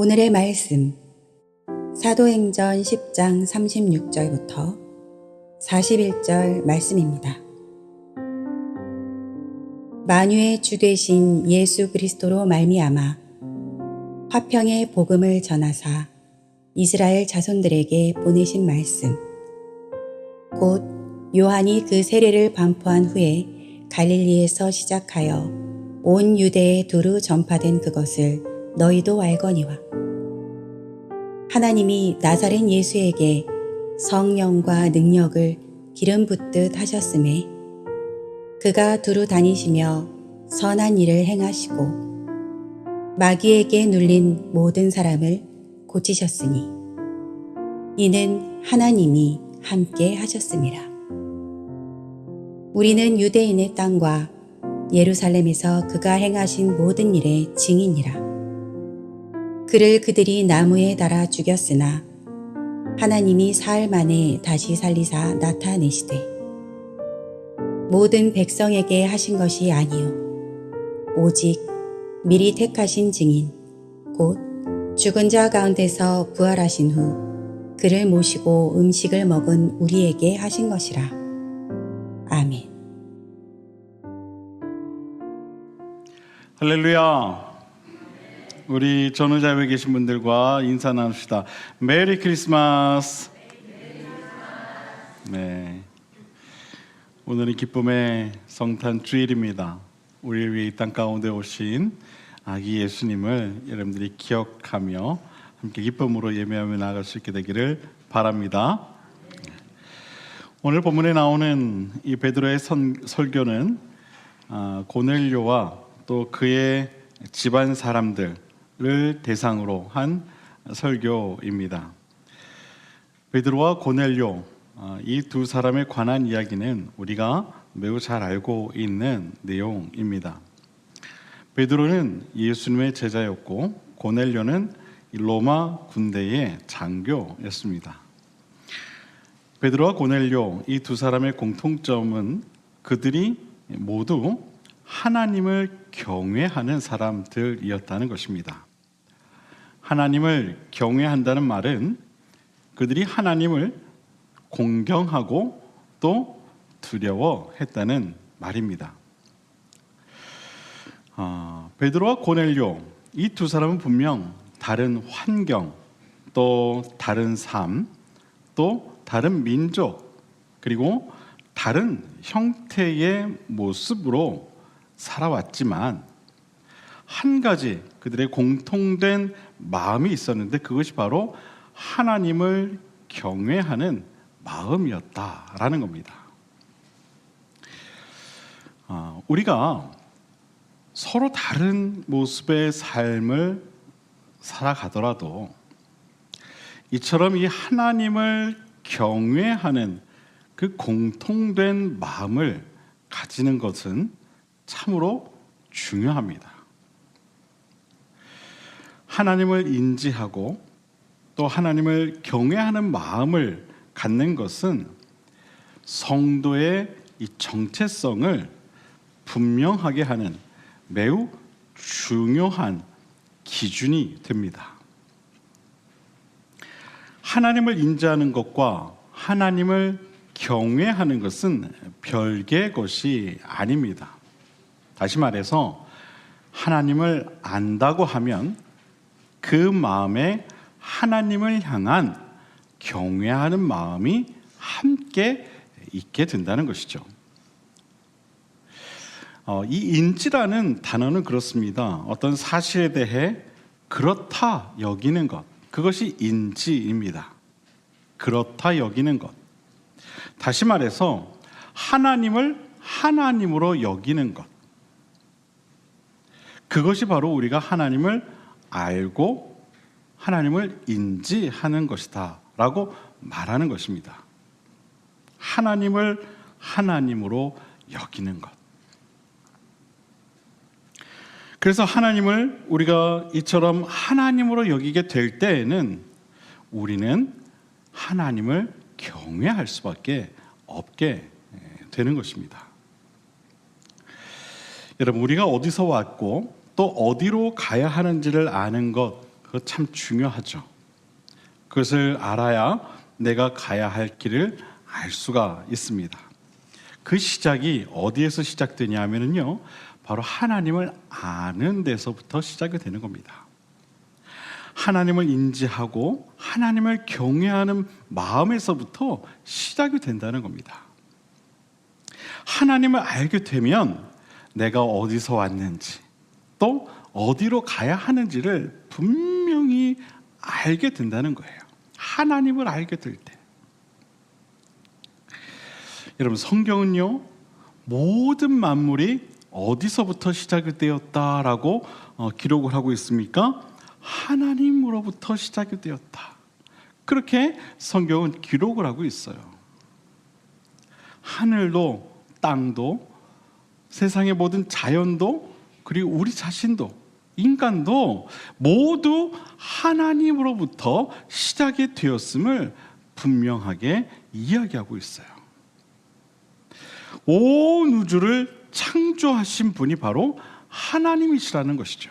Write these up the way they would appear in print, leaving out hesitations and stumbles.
오늘의 말씀 사도행전 10장 36절부터 41절 말씀입니다. 만유의 주 되신 예수 그리스도로 말미암아 화평의 복음을 전하사 이스라엘 자손들에게 보내신 말씀, 곧 요한이 그 세례를 반포한 후에 갈릴리에서 시작하여 온 유대에 두루 전파된 그것을 너희도 알거니와, 하나님이 나사렛 예수에게 성령과 능력을 기름 붓듯 하셨음에 그가 두루 다니시며 선한 일을 행하시고 마귀에게 눌린 모든 사람을 고치셨으니 이는 하나님이 함께 하셨음이라. 우리는 유대인의 땅과 예루살렘에서 그가 행하신 모든 일의 증인이라. 그를 그들이 나무에 달아 죽였으나 하나님이 사흘 만에 다시 살리사 나타내시되 모든 백성에게 하신 것이 아니요 오직 미리 택하신 증인 곧 죽은 자 가운데서 부활하신 후 그를 모시고 음식을 먹은 우리에게 하신 것이라. 아멘. 할렐루야. 우리 전후자에 계신 분들과 인사 나눕시다. 메리 크리스마스. 네. 오늘은 기쁨의 성탄 주일입니다. 우리를 위해 이 땅 가운데 오신 아기 예수님을 여러분들이 기억하며 함께 기쁨으로 예배하며 나아갈 수 있게 되기를 바랍니다. 오늘 본문에 나오는 이 베드로의 설교는 고넬료와 또 그의 집안 사람들을 대상으로 한 설교입니다. 베드로와 고넬료, 이 두 사람에 관한 이야기는 우리가 매우 잘 알고 있는 내용입니다. 베드로는 예수님의 제자였고 고넬료는 로마 군대의 장교였습니다. 베드로와 고넬료, 이 두 사람의 공통점은 그들이 모두 하나님을 경외하는 사람들이었다는 것입니다. 하나님을 경외한다는 말은 그들이 하나님을 공경하고 또 두려워했다는 말입니다. 베드로와 고넬료, 이 두 사람은 분명 다른 환경, 또 다른 삶, 또 다른 민족, 그리고 다른 형태의 모습으로 살아왔지만 한 가지 그들의 공통된 마음이 있었는데 그것이 바로 하나님을 경외하는 마음이었다라는 겁니다. 우리가 서로 다른 모습의 삶을 살아가더라도 이처럼 이 하나님을 경외하는 그 공통된 마음을 가지는 것은 참으로 중요합니다. 하나님을 인지하고 또 하나님을 경외하는 마음을 갖는 것은 성도의 이 정체성을 분명하게 하는 매우 중요한 기준이 됩니다. 하나님을 인지하는 것과 하나님을 경외하는 것은 별개의 것이 아닙니다. 다시 말해서 하나님을 안다고 하면 그 마음에 하나님을 향한 경외하는 마음이 함께 있게 된다는 것이죠. 이 인지라는 단어는 그렇습니다. 어떤 사실에 대해 그렇다 여기는 것, 그것이 인지입니다. 그렇다 여기는 것. 다시 말해서 하나님을 하나님으로 여기는 것. 그것이 바로 우리가 하나님을 알고 하나님을 인지하는 것이다 라고 말하는 것입니다. 하나님을 하나님으로 여기는 것. 그래서 하나님을 우리가 이처럼 하나님으로 여기게 될 때에는 우리는 하나님을 경외할 수밖에 없게 되는 것입니다. 여러분, 우리가 어디서 왔고 또 어디로 가야 하는지를 아는 것, 그거 참 중요하죠. 그것을 알아야 내가 가야 할 길을 알 수가 있습니다. 그 시작이 어디에서 시작되냐 하면요, 바로 하나님을 아는 데서부터 시작이 되는 겁니다. 하나님을 인지하고 하나님을 경외하는 마음에서부터 시작이 된다는 겁니다. 하나님을 알게 되면 내가 어디서 왔는지 또 어디로 가야 하는지를 분명히 알게 된다는 거예요. 하나님을 알게 될 때. 여러분, 성경은요, 모든 만물이 어디서부터 시작이 되었다라고 기록을 하고 있습니까? 하나님으로부터 시작이 되었다. 그렇게 성경은 기록을 하고 있어요. 하늘도 땅도 세상의 모든 자연도 그리고 우리 자신도 인간도 모두 하나님으로부터 시작이 되었음을 분명하게 이야기하고 있어요. 온 우주를 창조하신 분이 바로 하나님이시라는 것이죠.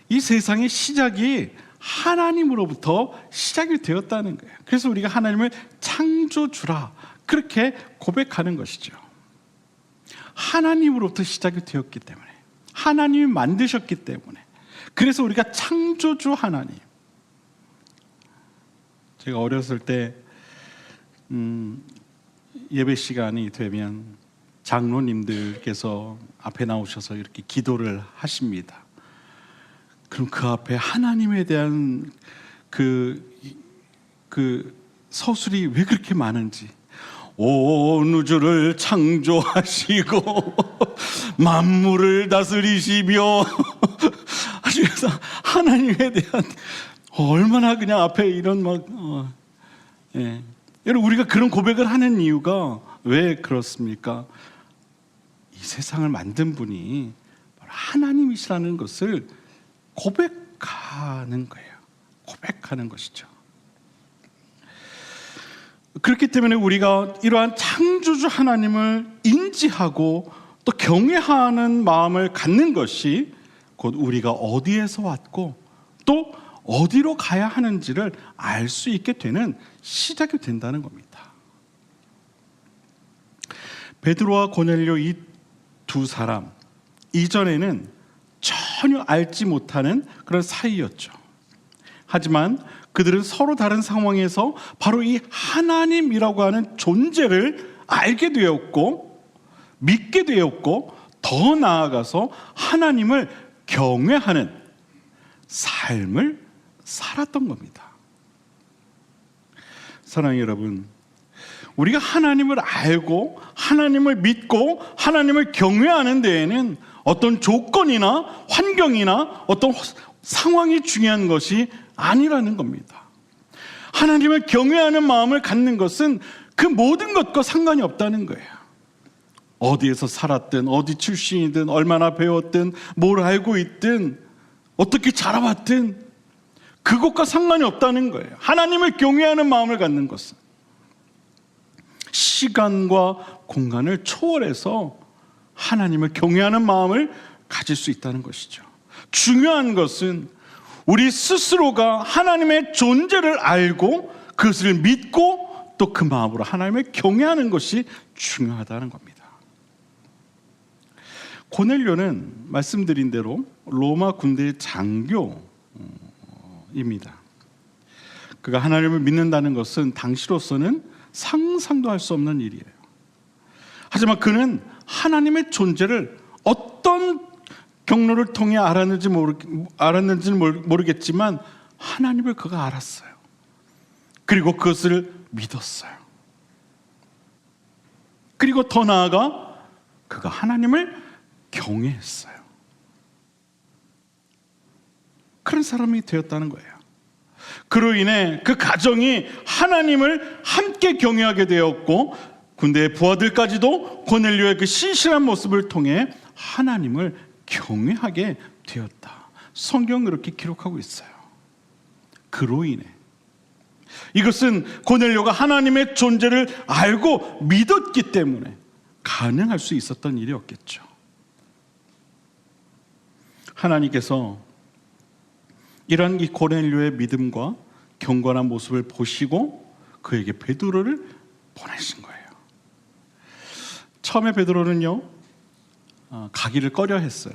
이 세상의 시작이 하나님으로부터 시작이 되었다는 거예요. 그래서 우리가 하나님을 창조주라 그렇게 고백하는 것이죠. 하나님으로부터 시작이 되었기 때문에, 하나님이 만드셨기 때문에, 그래서 우리가 창조주 하나님. 제가 어렸을 때 예배 시간이 되면 장로님들께서 앞에 나오셔서 이렇게 기도를 하십니다. 그럼 그 앞에 하나님에 대한 그 서술이 왜 그렇게 많은지, 온 우주를 창조하시고 만물을 다스리시며 그래서 하나님에 대한 얼마나 그냥 앞에 이런 여러분, 우리가 그런 고백을 하는 이유가 왜 그렇습니까? 이 세상을 만든 분이 바로 하나님이시라는 것을 고백하는 거예요. 고백하는 것이죠. 그렇기 때문에 우리가 이러한 창조주 하나님을 인지하고 또 경외하는 마음을 갖는 것이 곧 우리가 어디에서 왔고 또 어디로 가야 하는지를 알 수 있게 되는 시작이 된다는 겁니다. 베드로와 고넬료 이 두 사람, 이전에는 전혀 알지 못하는 그런 사이였죠. 하지만 그들은 서로 다른 상황에서 바로 이 하나님이라고 하는 존재를 알게 되었고 믿게 되었고 더 나아가서 하나님을 경외하는 삶을 살았던 겁니다. 사랑하는 여러분, 우리가 하나님을 알고 하나님을 믿고 하나님을 경외하는 데에는 어떤 조건이나 환경이나 어떤 상황이 중요한 것이 아니라는 겁니다. 하나님을 경외하는 마음을 갖는 것은 그 모든 것과 상관이 없다는 거예요. 어디에서 살았든 어디 출신이든 얼마나 배웠든 뭘 알고 있든 어떻게 자라왔든 그것과 상관이 없다는 거예요. 하나님을 경외하는 마음을 갖는 것은 시간과 공간을 초월해서 하나님을 경외하는 마음을 가질 수 있다는 것이죠. 중요한 것은 우리 스스로가 하나님의 존재를 알고 그것을 믿고 또 그 마음으로 하나님을 경외하는 것이 중요하다는 겁니다. 고넬료는 말씀드린 대로 로마 군대의 장교입니다. 그가 하나님을 믿는다는 것은 당시로서는 상상도 할 수 없는 일이에요. 하지만 그는 하나님의 존재를 어떤 경로를 통해 알았는지는 모르겠지만 하나님을 그가 알았어요. 그리고 그것을 믿었어요. 그리고 더 나아가 그가 하나님을 경외했어요. 그런 사람이 되었다는 거예요. 그로 인해 그 가정이 하나님을 함께 경외하게 되었고 군대의 부하들까지도 고넬료의 그 신실한 모습을 통해 하나님을 경외하게 되었다. 성경은 그렇게 기록하고 있어요. 그로 인해 이것은 고넬료가 하나님의 존재를 알고 믿었기 때문에 가능할 수 있었던 일이었겠죠. 하나님께서 이런 이 고넬료의 믿음과 경건한 모습을 보시고 그에게 베드로를 보내신 거예요. 처음에 베드로는요, 가기를 꺼려했어요.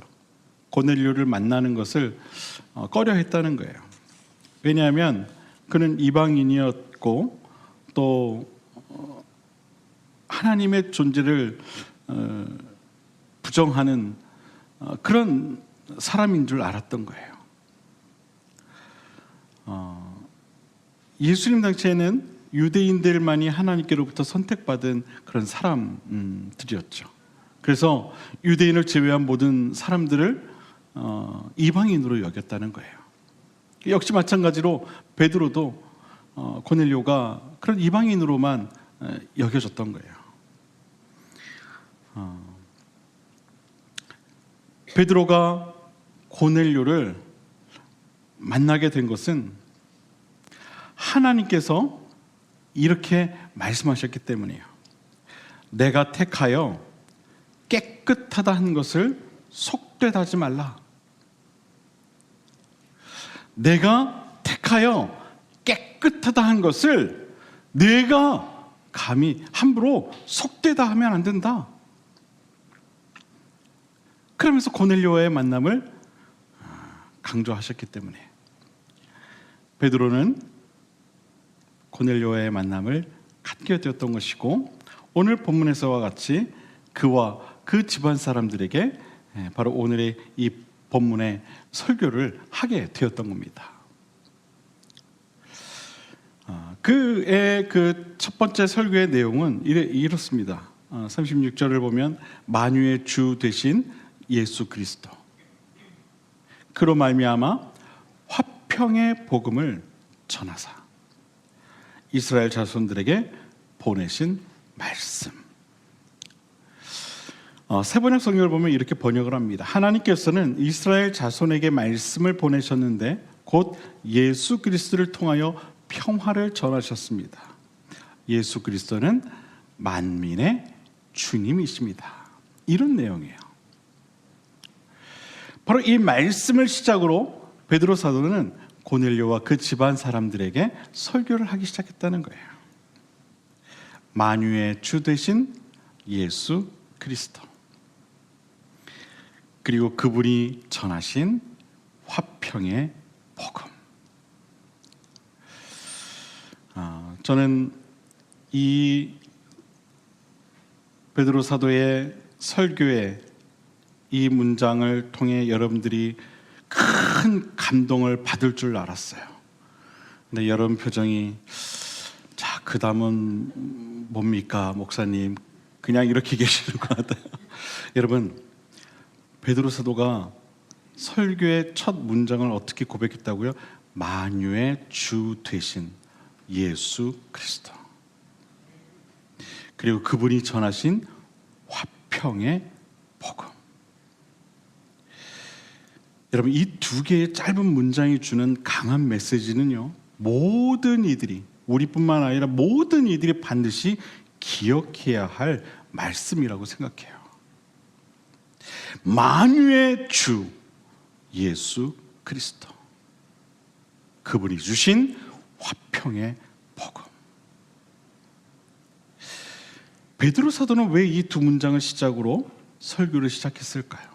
고넬료를 만나는 것을 꺼려했다는 거예요. 왜냐하면 그는 이방인이었고 또 하나님의 존재를 부정하는 그런 사람인 줄 알았던 거예요. 예수님 당시에는 유대인들만이 하나님께로부터 선택받은 그런 사람들이었죠. 그래서 유대인을 제외한 모든 사람들을 이방인으로 여겼다는 거예요. 역시 마찬가지로 베드로도 고넬료가 그런 이방인으로만 여겨졌던 거예요. 베드로가 고넬료를 만나게 된 것은 하나님께서 이렇게 말씀하셨기 때문이에요. 내가 택하여 깨끗하다 한 것을 속되다 하지 말라. 내가 택하여 깨끗하다 한 것을 내가 감히 함부로 속되다 하면 안 된다. 그러면서 고넬료와의 만남을 강조하셨기 때문에 베드로는 고넬료와의 만남을 갖게 되었던 것이고, 오늘 본문에서와 같이 그와 그 집안 사람들에게 바로 오늘의 이 본문의 설교를 하게 되었던 겁니다. 그의 그 첫 번째 설교의 내용은 이렇습니다. 36절을 보면 만유의 주 되신 예수 그리스도, 그로 말미암아 화평의 복음을 전하사 이스라엘 자손들에게 보내신 말씀. 세번역 성경을 보면 이렇게 번역을 합니다. 하나님께서는 이스라엘 자손에게 말씀을 보내셨는데 곧 예수 그리스도를 통하여 평화를 전하셨습니다. 예수 그리스도는 만민의 주님이십니다. 이런 내용이에요. 바로 이 말씀을 시작으로 베드로 사도는 고넬료와 그 집안 사람들에게 설교를 하기 시작했다는 거예요. 만유의 주 되신 예수 그리스도, 그리고 그분이 전하신 화평의 복음. 저는 이 베드로 사도의 설교의 이 문장을 통해 여러분들이 큰 감동을 받을 줄 알았어요. 근데 여러분 표정이, 자, 그 다음은 뭡니까 목사님? 그냥 이렇게 계시는 것 같아요. 여러분, 베드로 사도가 설교의 첫 문장을 어떻게 고백했다고요? 만유의 주 되신 예수 그리스도, 그리고 그분이 전하신 화평의 복음. 여러분, 이 두 개의 짧은 문장이 주는 강한 메시지는요, 모든 이들이, 우리뿐만 아니라 모든 이들이 반드시 기억해야 할 말씀이라고 생각해요. 만유의 주 예수 그리스도, 그분이 주신 화평의 복음. 베드로 사도는 왜 이 두 문장을 시작으로 설교를 시작했을까요?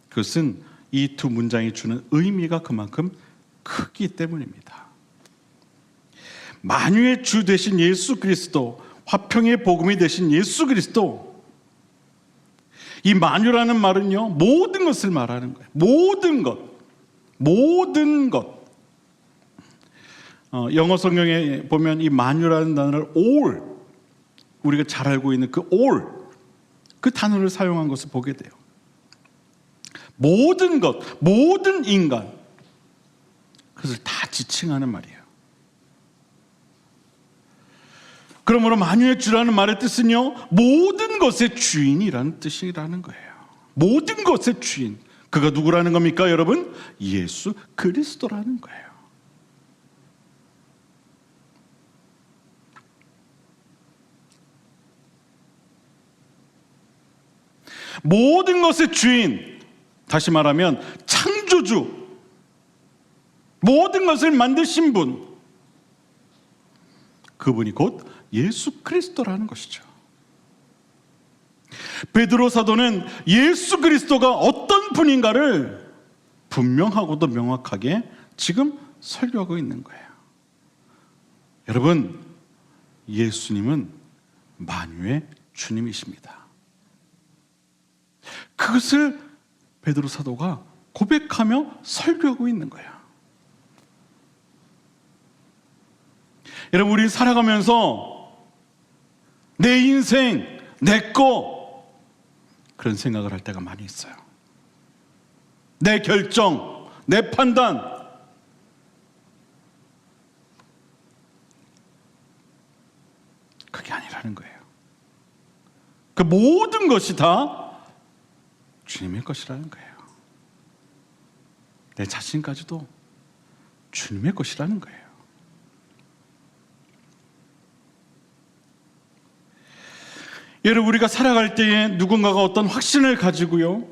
그것은 이 두 문장이 주는 의미가 그만큼 크기 때문입니다. 만유의 주 되신 예수 그리스도, 화평의 복음이 되신 예수 그리스도. 이 만유라는 말은요, 모든 것을 말하는 거예요. 모든 것, 모든 것. 영어 성경에 보면 이 만유라는 단어를 all, 우리가 잘 알고 있는 그 all, 그 단어를 사용한 것을 보게 돼요. 모든 것, 모든 인간, 그것을 다 지칭하는 말이에요. 그러므로 만유의 주라는 말의 뜻은요, 모든 것의 주인이라는 뜻이라는 거예요. 모든 것의 주인. 그가 누구라는 겁니까, 여러분? 예수 그리스도라는 거예요. 모든 것의 주인, 다시 말하면 창조주, 모든 것을 만드신 분, 그분이 곧 예수 그리스도라는 것이죠. 베드로 사도는 예수 그리스도가 어떤 분인가를 분명하고도 명확하게 지금 설교하고 있는 거예요. 여러분, 예수님은 만유의 주님이십니다. 그것을 베드로 사도가 고백하며 설교하고 있는 거예요. 여러분, 우리 살아가면서 내 인생, 내 거, 그런 생각을 할 때가 많이 있어요. 내 결정, 내 판단, 그게 아니라는 거예요. 그 모든 것이 다 주님의 것이라는 거예요. 내 자신까지도 주님의 것이라는 거예요. 여러분, 우리가 살아갈 때에 누군가가 어떤 확신을 가지고요,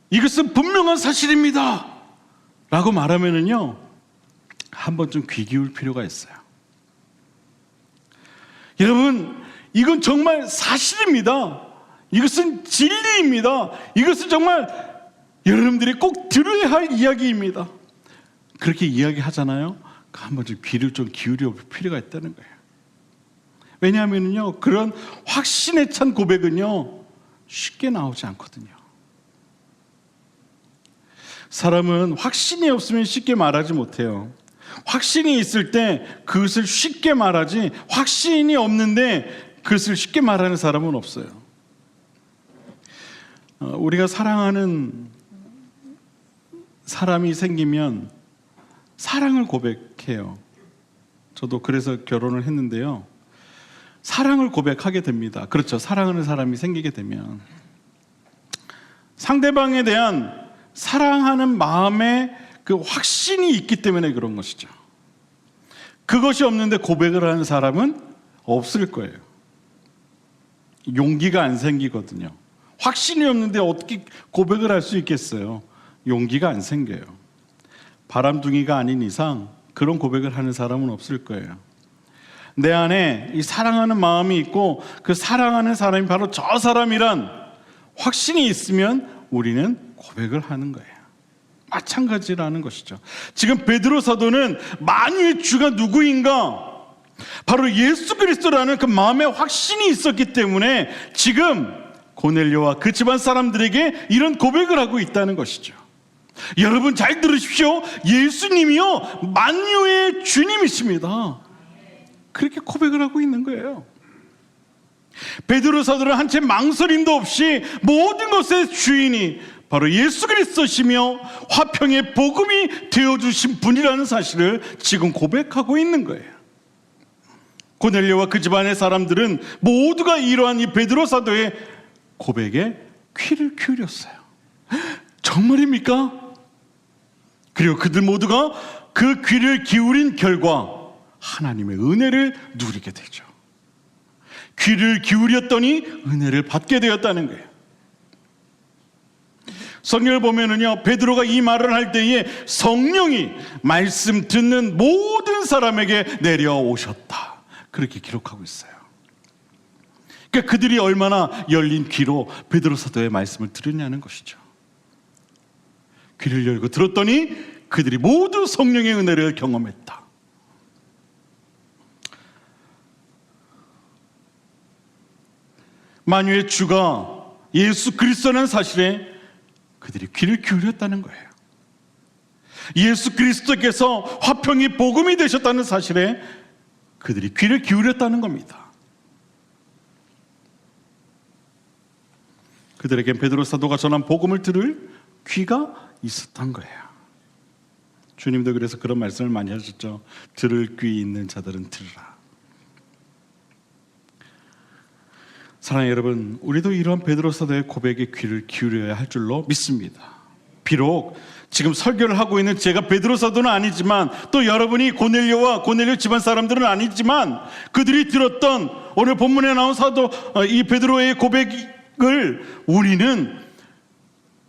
이것은 분명한 사실입니다 라고 말하면은요, 한번 좀 귀 기울 필요가 있어요. 여러분, 이건 정말 사실입니다. 이것은 진리입니다. 이것은 정말 여러분들이 꼭 들어야 할 이야기입니다. 그렇게 이야기하잖아요. 한번 좀 귀를 좀 기울여 볼 필요가 있다는 거예요. 왜냐하면요, 그런 확신에 찬 고백은요, 쉽게 나오지 않거든요. 사람은 확신이 없으면 쉽게 말하지 못해요. 확신이 있을 때 그것을 쉽게 말하지, 확신이 없는데 그것을 쉽게 말하는 사람은 없어요. 우리가 사랑하는 사람이 생기면 사랑을 고백해요. 저도 그래서 결혼을 했는데요, 사랑을 고백하게 됩니다. 그렇죠. 사랑하는 사람이 생기게 되면 상대방에 대한 사랑하는 마음에 그 확신이 있기 때문에 그런 것이죠. 그것이 없는데 고백을 하는 사람은 없을 거예요. 용기가 안 생기거든요. 확신이 없는데 어떻게 고백을 할 수 있겠어요? 용기가 안 생겨요. 바람둥이가 아닌 이상 그런 고백을 하는 사람은 없을 거예요. 내 안에 이 사랑하는 마음이 있고 그 사랑하는 사람이 바로 저 사람이란 확신이 있으면 우리는 고백을 하는 거예요. 마찬가지라는 것이죠. 지금 베드로 사도는 만유의 주가 누구인가? 바로 예수 그리스도라는 그 마음의 확신이 있었기 때문에 지금 고넬료와 그 집안 사람들에게 이런 고백을 하고 있다는 것이죠. 여러분 잘 들으십시오. 예수님이요, 만유의 주님이십니다. 그렇게 고백을 하고 있는 거예요. 베드로 사도는 한 채 망설임도 없이 모든 것의 주인이 바로 예수 그리스도시며 화평의 복음이 되어주신 분이라는 사실을 지금 고백하고 있는 거예요. 고넬료와 그 집안의 사람들은 모두가 이러한 이 베드로 사도의 고백에 귀를 기울였어요. 정말입니까? 그리고 그들 모두가 그 귀를 기울인 결과 하나님의 은혜를 누리게 되죠. 귀를 기울였더니 은혜를 받게 되었다는 거예요. 성경을 보면은요, 베드로가 이 말을 할 때에 성령이 말씀 듣는 모든 사람에게 내려오셨다, 그렇게 기록하고 있어요. 그러니까 그들이 얼마나 열린 귀로 베드로 사도의 말씀을 들었냐는 것이죠. 귀를 열고 들었더니 그들이 모두 성령의 은혜를 경험했다. 만유의 주가 예수 그리스도라는 사실에 그들이 귀를 기울였다는 거예요. 예수 그리스도께서 화평이 복음이 되셨다는 사실에 그들이 귀를 기울였다는 겁니다. 그들에겐 베드로 사도가 전한 복음을 들을 귀가 있었던 거예요. 주님도 그래서 그런 말씀을 많이 하셨죠. 들을 귀 있는 자들은 들으라. 사랑하는 여러분, 우리도 이러한 베드로 사도의 고백에 귀를 기울여야 할 줄로 믿습니다. 비록 지금 설교를 하고 있는 제가 베드로 사도는 아니지만, 또 여러분이 고넬료와 고넬료 집안 사람들은 아니지만, 그들이 들었던 오늘 본문에 나온 사도 이 베드로의 고백을 우리는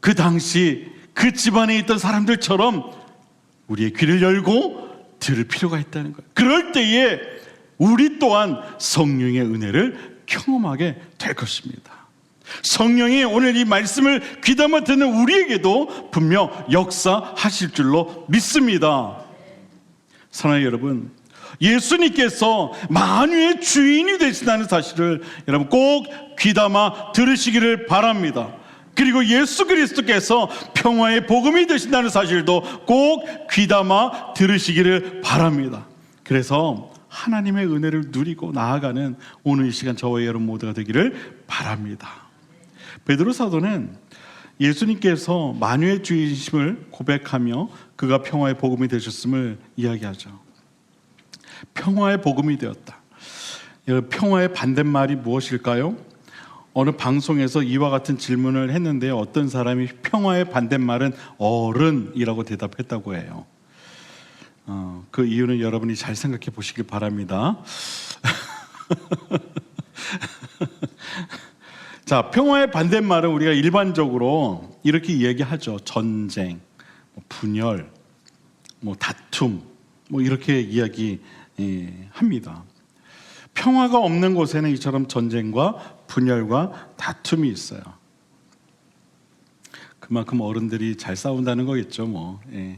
그 당시 그 집안에 있던 사람들처럼 우리의 귀를 열고 들을 필요가 있다는 거예요. 그럴 때에 우리 또한 성령의 은혜를 경험하게 될 것입니다. 성령이 오늘 이 말씀을 귀담아 듣는 우리에게도 분명 역사하실 줄로 믿습니다. 사랑하는 여러분, 예수님께서 만유의 주인이 되신다는 사실을 여러분 꼭 귀담아 들으시기를 바랍니다. 그리고 예수 그리스도께서 평화의 복음이 되신다는 사실도 꼭 귀담아 들으시기를 바랍니다. 그래서 하나님의 은혜를 누리고 나아가는 오늘 이 시간 저와 여러분 모두가 되기를 바랍니다. 베드로 사도는 예수님께서 만유의 주이심을 고백하며 그가 평화의 복음이 되셨음을 이야기하죠. 평화의 복음이 되었다. 평화의 반대말이 무엇일까요? 어느 방송에서 이와 같은 질문을 했는데 어떤 사람이 평화의 반대말은 어른이라고 대답했다고 해요. 그 이유는 여러분이 잘 생각해 보시길 바랍니다. 자, 평화의 반대말은 우리가 일반적으로 이렇게 이야기하죠. 전쟁, 분열, 다툼, 이렇게 이야기합니다. 평화가 없는 곳에는 이처럼 전쟁과 분열과 다툼이 있어요. 그만큼 어른들이 잘 싸운다는 거겠죠, 예.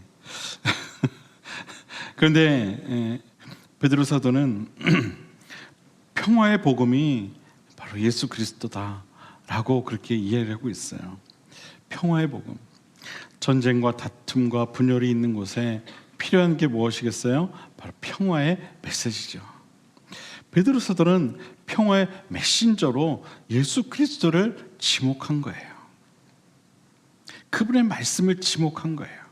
그런데 베드로 사도는 평화의 복음이 바로 예수 그리스도다라고 그렇게 이해를 하고 있어요. 평화의 복음. 전쟁과 다툼과 분열이 있는 곳에 필요한 게 무엇이겠어요? 바로 평화의 메시지죠. 베드로 사도는 평화의 메신저로 예수 그리스도를 지목한 거예요. 그분의 말씀을 지목한 거예요.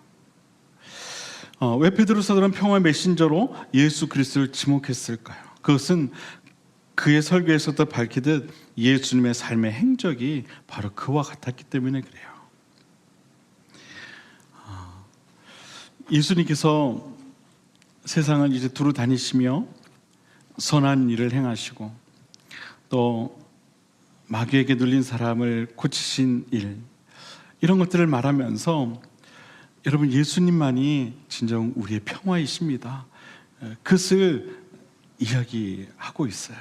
왜 베드로 사도는 평화의 메신저로 예수 그리스도를 지목했을까요? 그것은 그의 설교에서도 밝히듯 예수님의 삶의 행적이 바로 그와 같았기 때문에 그래요. 예수님께서 세상을 이제 두루 다니시며 선한 일을 행하시고 또 마귀에게 눌린 사람을 고치신 일, 이런 것들을 말하면서 여러분, 예수님만이 진정 우리의 평화이십니다. 그것을 이야기하고 있어요.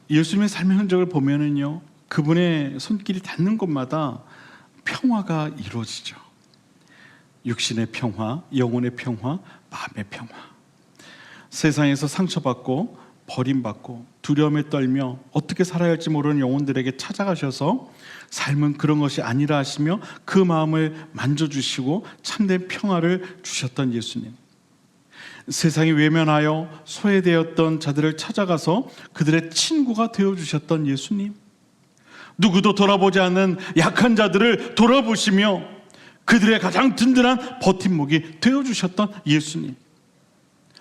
예수님의 삶의 흔적을 보면은요, 그분의 손길이 닿는 곳마다 평화가 이루어지죠. 육신의 평화, 영혼의 평화, 마음의 평화. 세상에서 상처받고 버림받고 두려움에 떨며 어떻게 살아야 할지 모르는 영혼들에게 찾아가셔서 삶은 그런 것이 아니라 하시며 그 마음을 만져주시고 참된 평화를 주셨던 예수님. 세상이 외면하여 소외되었던 자들을 찾아가서 그들의 친구가 되어주셨던 예수님. 누구도 돌아보지 않는 약한 자들을 돌아보시며 그들의 가장 든든한 버팀목이 되어주셨던 예수님.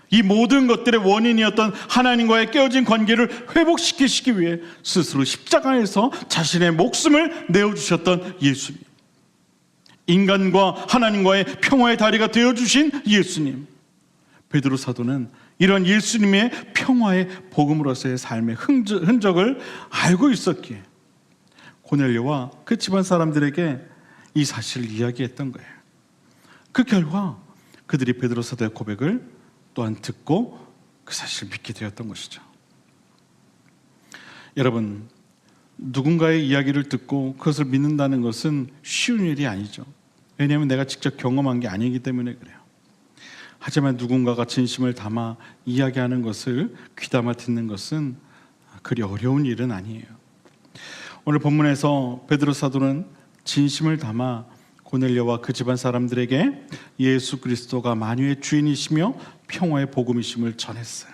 이 모든 것들의 원인이었던 하나님과의 깨어진 관계를 회복시키시기 위해 스스로 십자가에서 자신의 목숨을 내어주셨던 예수님. 인간과 하나님과의 평화의 다리가 되어주신 예수님. 베드로 사도는 이런 예수님의 평화의 복음으로서의 삶의 흔적을 알고 있었기에 고넬료와 그 집안 사람들에게 이 사실을 이야기했던 거예요. 그 결과 그들이 베드로 사도의 고백을 또한 듣고 그 사실을 믿게 되었던 것이죠. 여러분, 누군가의 이야기를 듣고 그것을 믿는다는 것은 쉬운 일이 아니죠. 왜냐하면 내가 직접 경험한 게 아니기 때문에 그래요. 하지만 누군가가 진심을 담아 이야기하는 것을 귀담아 듣는 것은 그리 어려운 일은 아니에요. 오늘 본문에서 베드로 사도는 진심을 담아 고넬료와 그 집안 사람들에게 예수 그리스도가 만유의 주인이시며 평화의 복음이심을 전했어요.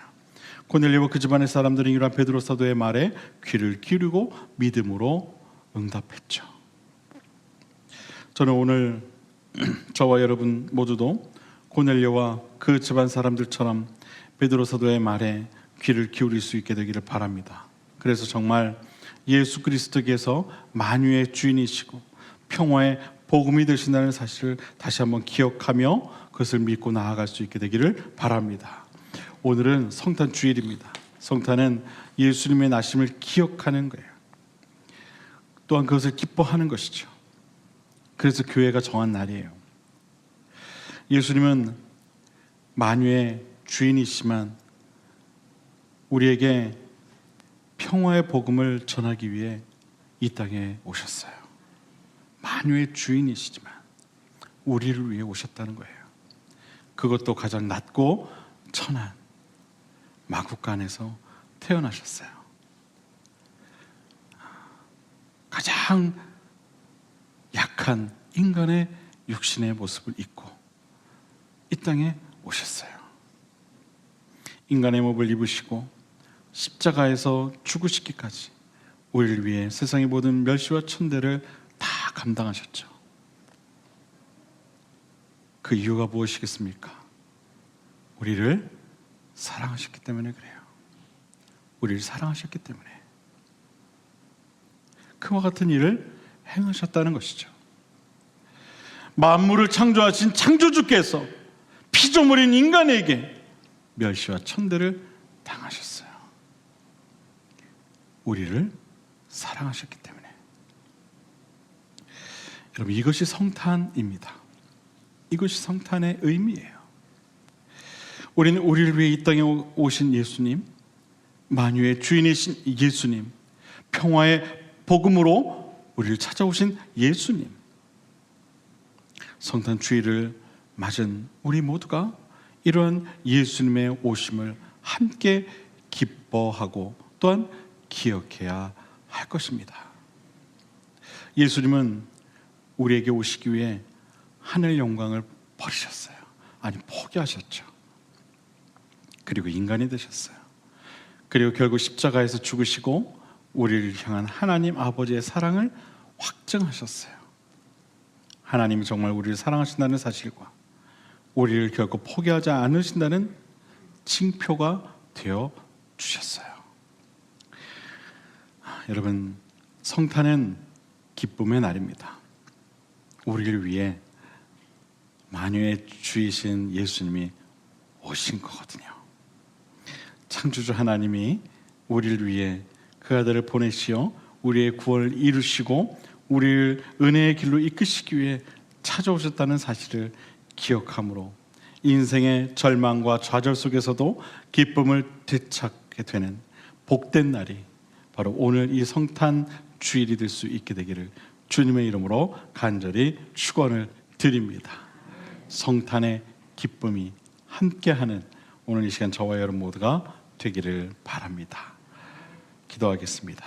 고넬료와 그 집안의 사람들은 이러한 베드로 사도의 말에 귀를 기울이고 믿음으로 응답했죠. 저는 오늘 저와 여러분 모두도 고넬료와 그 집안 사람들처럼 베드로 사도의 말에 귀를 기울일 수 있게 되기를 바랍니다. 그래서 정말 예수 그리스도께서 만유의 주인이시고 평화의 복음이 되신다는 사실을 다시 한번 기억하며 그것을 믿고 나아갈 수 있게 되기를 바랍니다. 오늘은 성탄 주일입니다. 성탄은 예수님의 나심을 기억하는 거예요. 또한 그것을 기뻐하는 것이죠. 그래서 교회가 정한 날이에요. 예수님은 만유의 주인이시지만 우리에게 평화의 복음을 전하기 위해 이 땅에 오셨어요. 만유의 주인이시지만 우리를 위해 오셨다는 거예요. 그것도 가장 낮고 천한 마구간에서 태어나셨어요. 가장 약한 인간의 육신의 모습을 입고 이 땅에 오셨어요. 인간의 몸을 입으시고 십자가에서 죽으시기까지 우리를 위해 세상의 모든 멸시와 천대를 다 감당하셨죠. 그 이유가 무엇이겠습니까? 우리를 사랑하셨기 때문에 그래요. 우리를 사랑하셨기 때문에 그와 같은 일을 행하셨다는 것이죠. 만물을 창조하신 창조주께서 피조물인 인간에게 멸시와 천대를 당하셨어요. 우리를 사랑하셨기 때문에. 여러분, 이것이 성탄입니다. 이것이 성탄의 의미예요. 우리는 우리를 위해 이 땅에 오신 예수님, 만유의 주인이신 예수님, 평화의 복음으로 우리를 찾아오신 예수님, 성탄 주일을 맞은 우리 모두가 이러한 예수님의 오심을 함께 기뻐하고 또한 기억해야 할 것입니다. 예수님은 우리에게 오시기 위해 하늘 영광을 버리셨어요. 아니, 포기하셨죠. 그리고 인간이 되셨어요. 그리고 결국 십자가에서 죽으시고 우리를 향한 하나님 아버지의 사랑을 확증하셨어요. 하나님이 정말 우리를 사랑하신다는 사실과 우리를 결코 포기하지 않으신다는 징표가 되어 주셨어요. 여러분, 성탄은 기쁨의 날입니다. 우리를 위해 만유의 주이신 예수님이 오신 거거든요. 창조주 하나님이 우리를 위해 그 아들을 보내시어 우리의 구원을 이루시고 우리를 은혜의 길로 이끄시기 위해 찾아오셨다는 사실을 기억함으로 인생의 절망과 좌절 속에서도 기쁨을 되찾게 되는 복된 날이 바로 오늘 이 성탄 주일이 될 수 있게 되기를 주님의 이름으로 간절히 축원을 드립니다. 성탄의 기쁨이 함께하는 오늘 이 시간 저와 여러분 모두가 되기를 바랍니다. 기도하겠습니다.